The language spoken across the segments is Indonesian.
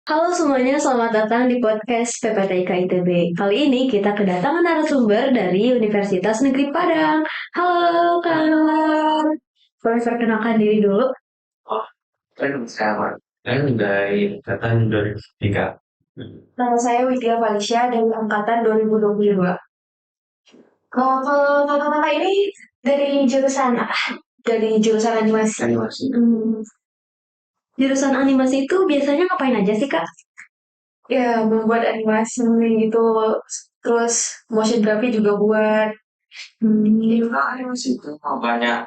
Halo semuanya, selamat datang di podcast PPTIK ITB. Kali ini kita kedatangan narasumber dari Universitas Negeri Padang. Halo Kak, boleh perkenalkan diri dulu? Oh, kan sama. Kan dari angkatan 2003. Nama saya Widya Felicia dari angkatan 2022. Kalau kakak-kakak ini dari jurusan apa? Dari jurusan animasi. Animasi. Jurusan animasi itu biasanya ngapain aja sih Kak? Ya, membuat animasi gitu, terus motion graphic juga buat. Nah, animasi itu banyak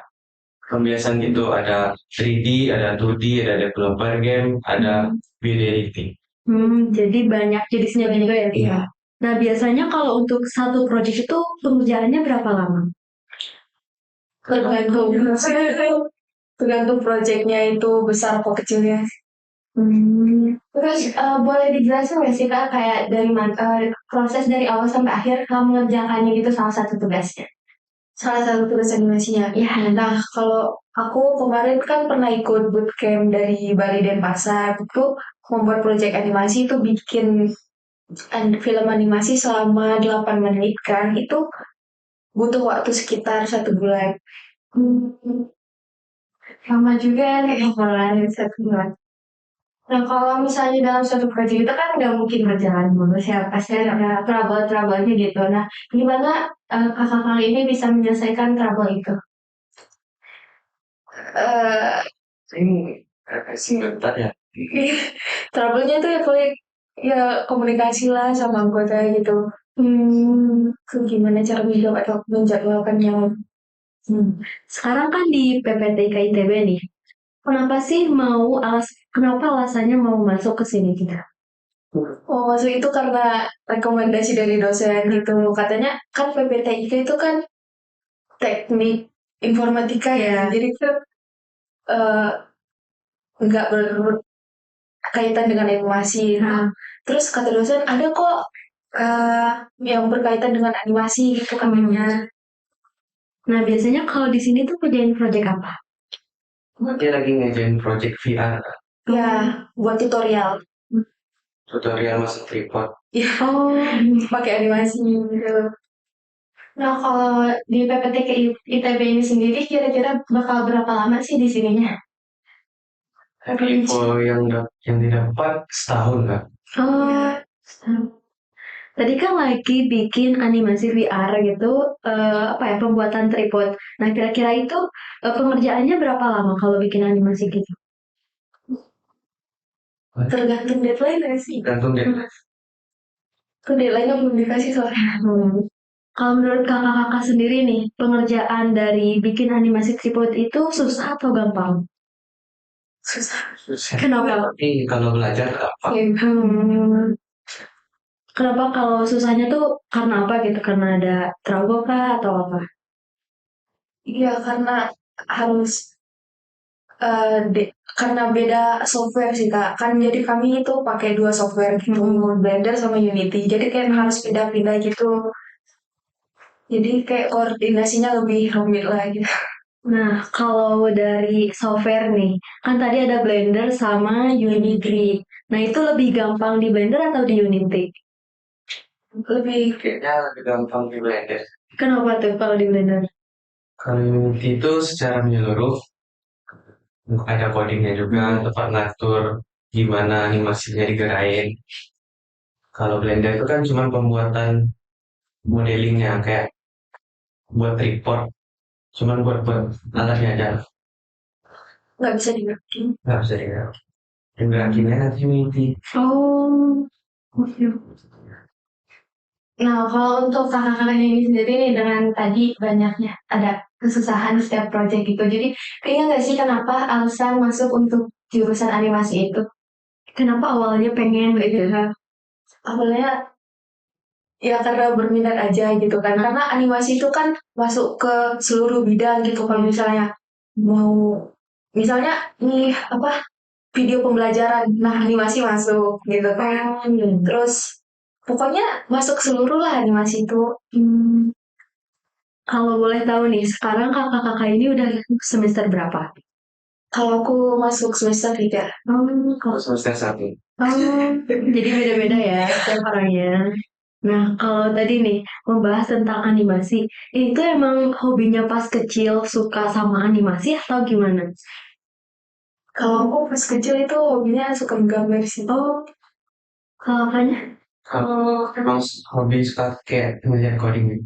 pembiasan gitu. Ada 3D, ada 2D, ada developer game, ada video editing. Jadi banyak jenisnya juga ya, Kak? Iya. Nah, biasanya kalau untuk satu project itu pengerjaannya berapa lama? Tergantung. Tergantung projectnya itu besar atau kecilnya. Terus boleh dijelasin nggak sih Kak kayak dari proses dari awal sampai akhir kamu mengerjakannya gitu salah satu tugasnya? Salah satu tugas animasinya. Ya, nah kalau aku kemarin kan pernah ikut bootcamp dari Bali Denpasar itu membuat proyek animasi itu bikin film animasi selama 8 menit kan itu butuh waktu sekitar 1 bulan. Hmm, lama juga nih bulan 1 bulan. Nah kalau misalnya dalam satu proyek itu kan nggak mungkin berjalan mulus ya pasti ada trouble-troublenya gitu. Nah gimana kakak kali ini bisa menyelesaikan trouble itu? Eh Ini singkat ya. trouble-nya tuh ya paling ya komunikasi lah sama anggota gitu. Gimana cara menjadwalkannya? Sekarang kan di PPTK ITB nih. Kenapa alasannya mau masuk ke sini kita? Oh, masuk itu karena rekomendasi dari dosen gitu. Katanya kan PPTIK itu kan teknik informatika ya. Jadi kan eh, nggak berkaitan dengan animasi. Nah, terus kata dosen ada kok eh, yang berkaitan dengan animasi gitu katanya. Nah, biasanya kalau di sini tuh kerjain project apa? Dia lagi ngerjain project VR, Ya, buat tutorial. tutorial masuk tripod. Ya, oh, pakai animasi gitu. Nah, kalau di PPTK ITB ini sendiri kira-kira bakal berapa lama sih di sininya? Info yang didapat setahun kan? Oh, tadi kan lagi bikin animasi VR gitu, apa ya, pembuatan tripod. Nah, kira-kira itu pengerjaannya berapa lama kalau bikin animasi gitu? Tergantung deadline nggak sih? Gantung deh. Tuh deadline-nya belum dikasih soalnya. Kalau menurut kakak-kakak sendiri nih, pengerjaan dari bikin animasi tripod itu susah atau gampang? Susah. Susah. Kenapa? Tapi kalau belajar gampang. Kenapa kalau susahnya tuh karena apa gitu? Karena ada trouble kah atau apa? Iya, karena harus karena beda software sih Kak. Kan jadi kami itu pakai 2 software gitu, Blender sama Unity. Jadi kayak harus pindah-pindah gitu. Jadi kayak koordinasinya lebih rumit lah gitu. Nah, kalau dari software nih, kan tadi ada Blender sama Unity. Nah, itu lebih gampang di Blender atau di Unity? Lebih. Kayaknya lebih gampang di Blender. Kenapa tuh kalau di Blender? Kalau itu secara menyeluruh ada codingnya juga, tempat ngatur gimana animasinya digerain. Kalau Blender itu kan cuma pembuatan modelingnya kayak buat report, cuman buat alatnya aja. Nggak bisa dimengerti. Nggak bisa digerakin. Digerakinnya nanti mimpi. Oh, oke. Nah, kalau untuk kakak-kakak ini sendiri nih dengan tadi banyaknya ada kesusahan setiap proyek gitu. Jadi, kayaknya nggak sih kenapa alasan masuk untuk jurusan animasi itu? Kenapa awalnya pengen gitu? Awalnya ya karena berminat aja gitu kan. Karena animasi itu kan masuk ke seluruh bidang gitu. Kalau misalnya mau, misalnya nih apa video pembelajaran, nah animasi masuk gitu kan. Terus pokoknya masuk seluruh lah animasi itu. Kalau boleh tahu nih, sekarang kakak-kakak ini udah semester berapa? Kalau aku masuk semester 3. Kalau semester 1. Jadi beda-beda ya setiap orangnya. Nah, kalau tadi nih membahas tentang animasi, itu emang hobinya pas kecil suka sama animasi atau gimana? Kalau aku pas kecil itu hobinya suka menggambar sih. Kalau apanya? Kalau emang hobi suka kayak ngeliat coding.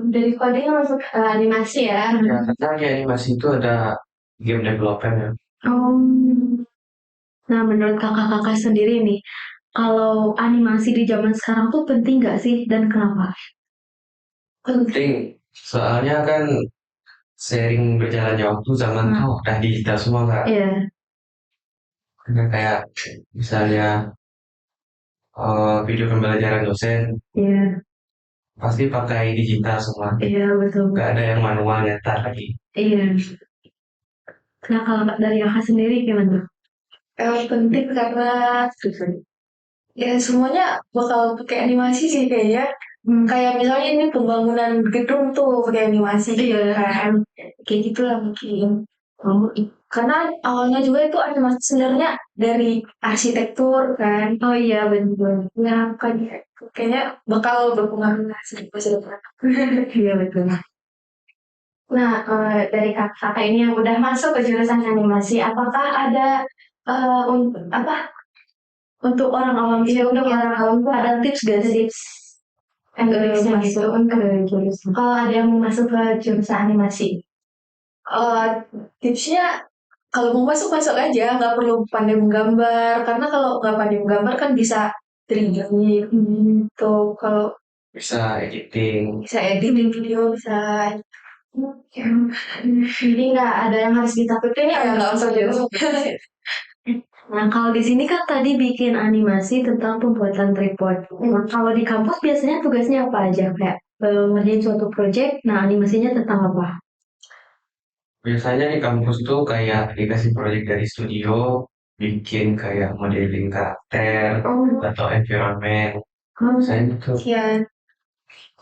Dari coding masuk ke animasi ya? Ya, karena di animasi itu ada game developer ya. Oh. Nah, menurut kakak-kakak sendiri nih, kalau animasi di zaman sekarang tuh penting nggak sih dan kenapa? Penting. Soalnya kan sering berjalannya waktu zaman tuh udah digital semua kak. Iya, Karena kayak misalnya video pembelajaran dosen iya, pasti pakai digital semua. iya betul. Gak ada yang manual nyetak lagi. Iya. Nah, kalau dari kakak sendiri gimana? Penting karena ya semuanya bakal pakai animasi sih kayaknya. Kayak misalnya ini pembangunan gedung tuh pakai animasi gitu kan. Kayak gitulah mungkin. Karena awalnya juga itu animasi sebenarnya dari arsitektur kan. Oh iya betul. Ya kayaknya bakal berpengaruh lah di masa depan. Iya betul. Nah, dari kakak ini yang udah masuk ke jurusan animasi, apakah ada untuk apa untuk orang awam ya untuk orang awam tuh ada tips gak sih yang bisa masuk ke jurusan? Kalau ada yang mau masuk ke jurusan animasi, tipsnya kalau mau masuk masuk aja, nggak perlu pandai menggambar karena kalau nggak pandai menggambar kan bisa 3D tuh kalau Bisa editing. bisa editing video bisa jadi nggak ada yang harus ditakutin ya nggak usah jauh. Nah, kalau di sini kan tadi bikin animasi tentang pembuatan tripod. Nah, kalau di kampus biasanya tugasnya apa aja? Kayak ngerjain suatu project, nah animasinya tentang apa? Biasanya di kampus tuh kayak dikasih proyek dari studio, bikin kayak modeling karakter atau environment. Saya gitu. Ya,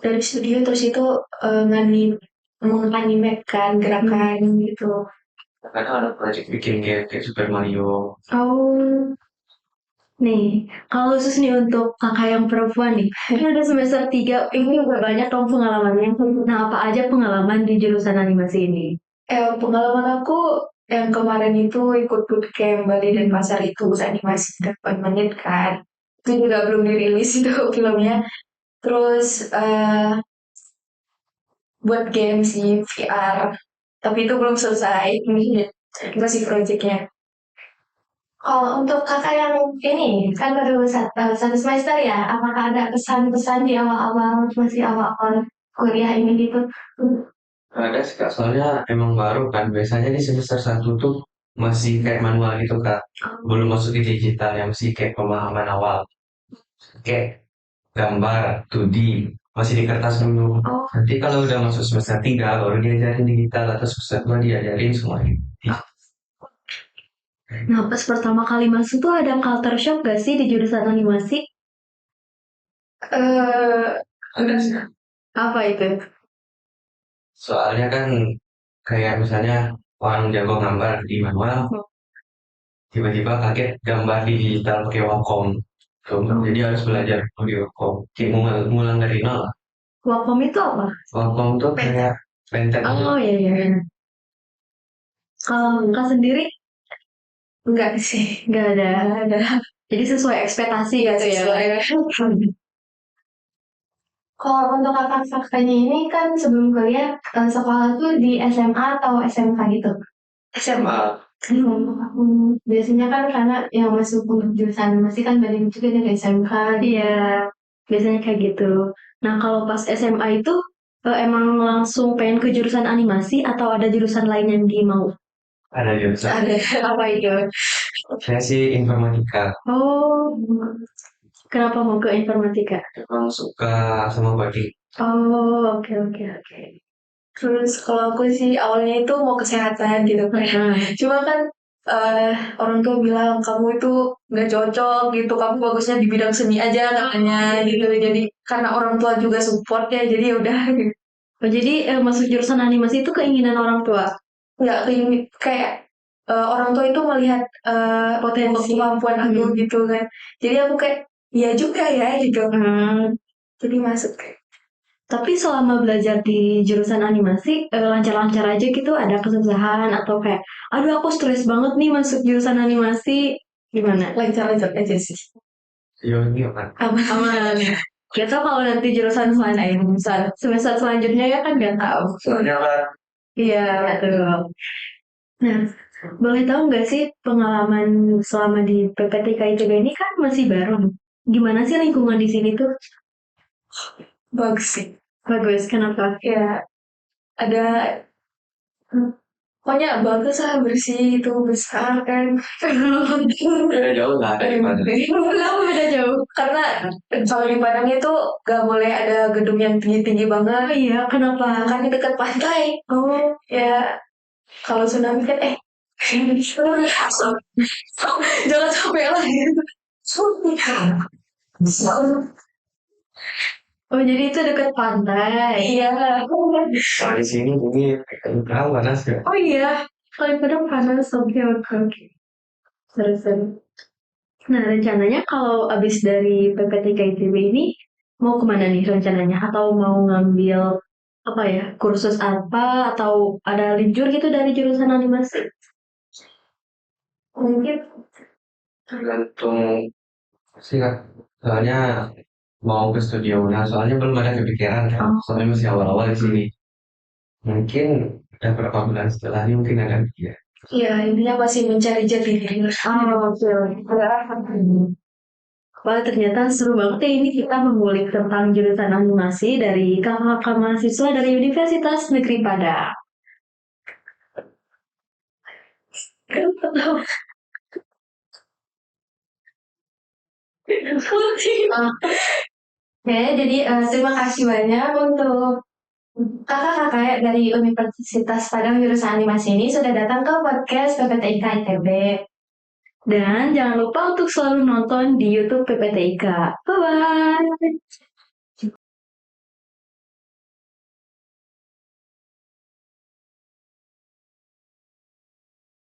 dari studio terus itu menganimekan gerakan gitu. Kadang ada proyek bikin game kayak Super Mario. Oh, nih, kalau khusus nih untuk kakak yang perempuan nih, ini udah semester 3, ini udah banyak dong pengalamannya. Nah, apa aja pengalaman di jurusan animasi ini? Pengalaman aku yang kemarin itu ikut bootcamp Bali dan Pasar itu animasi 8 menit kan. Itu juga belum dirilis itu filmnya. Terus buat game sih VR. Tapi itu belum selesai. Ini masih proyeknya. Oh, untuk kakak yang ini kan baru satu semester ya, apakah ada pesan-pesan di awal-awal masih awal-awal kuliah ini gitu? Ada sih kak, soalnya emang baru kan. Biasanya di semester 1 tuh masih kayak manual gitu kak. Belum masuk ke digital, yang masih kayak pemahaman awal. Kayak gambar 2D, masih di kertas dulu. Nanti kalau udah masuk semester 3 baru diajarin digital atau semester 2 diajarin semuanya. Nah, pas pertama kali masuk tuh ada culture shock gak sih di jurusan animasi? Ada sih. Apa itu? Soalnya kan kayak misalnya orang jago gambar di manual, tiba-tiba kaget gambar di digital pakai Wacom. Tuh, jadi harus belajar di Wacom. Kayak ngulang dari nol lah. Wacom itu apa? Wacom tuh kayak Pentium. Oh iya iya. Kalau kakak sendiri? Enggak sih. Enggak ada. Jadi sesuai ekspektasi gitu ya. Kalau untuk kakak-kakaknya ini kan sebelum kuliah sekolah tuh di SMA atau SMK gitu? SMA. Biasanya kan karena yang masuk untuk jurusan masih kan banyak juga dari SMK. Iya, biasanya kayak gitu. Nah, kalau pas SMA itu emang langsung pengen ke jurusan animasi atau ada jurusan lain yang dimau? Ada jurusan. Ada. Apa itu? Saya sih informatika. Oh, kenapa mau ke informatika? Emang suka sama coding. Oh, oke oke oke. Terus kalau aku sih awalnya itu mau kesehatan gitu kan. Cuma kan orang tua bilang kamu itu nggak cocok gitu, kamu bagusnya di bidang seni aja katanya gitu. Jadi karena orang tua juga support ya, jadi ya udah. Oh, jadi masuk jurusan animasi itu keinginan orang tua. nggak limit kayak orang tua itu melihat potensi kemampuan aku gitu kan. Jadi aku kayak iya juga ya gitu. Jadi masuk kayak. Tapi selama belajar di jurusan animasi, lancar-lancar aja gitu, ada kesusahan atau kayak, aduh aku stres banget nih masuk jurusan animasi, gimana? Lancar-lancar aja sih. Yo ini kan. Aman ya. Kita kalau nanti jurusan selain semester selanjutnya ya kan nggak tahu. Soalnya kan Iya, betul. Nah, boleh tahu nggak sih pengalaman selama di PPTK ITB ini kan masih baru. Gimana sih lingkungan di sini tuh? Bagus sih. Bagus, kenapa? Ya, ada pokoknya bagus lah, bersih itu, besar kan. beda jauh lah dari mana. Kenapa beda jauh? Karena kalau di Padang itu gak boleh ada gedung yang tinggi-tinggi banget. Oh iya, kenapa? Kan di dekat pantai. Oh. Ya, kalau tsunami kan jangan sampai lah gitu. Oh jadi itu dekat pantai. Iya. Kalau di sini ini tahu panas ya. Oh iya, kalau kadang panas. Oke oke oke. Seru-seru. Nah rencananya kalau abis dari PPTK ITB ini mau kemana nih rencananya? Atau mau ngambil apa ya kursus apa atau ada linjur gitu dari jurusan animasi? Mungkin. Tergantung sih kan. Soalnya mau ke studio. Nah, soalnya belum ada kepikiran kan. Soalnya masih awal-awal di sini. Mungkin ada beberapa bulan setelah ini mungkin ada ya. Iya, intinya masih mencari jati diri. Oke. Wah, ternyata seru banget ya ini kita mengulik tentang jurusan animasi dari kakak-kakak mahasiswa dari Universitas Negeri Padang. Ya, jadi terima kasih banyak untuk kakak-kakak dari Universitas Padang jurusan animasi ini sudah datang ke podcast PPTIK ITB. Dan jangan lupa untuk selalu nonton di YouTube PPTIK. Bye-bye!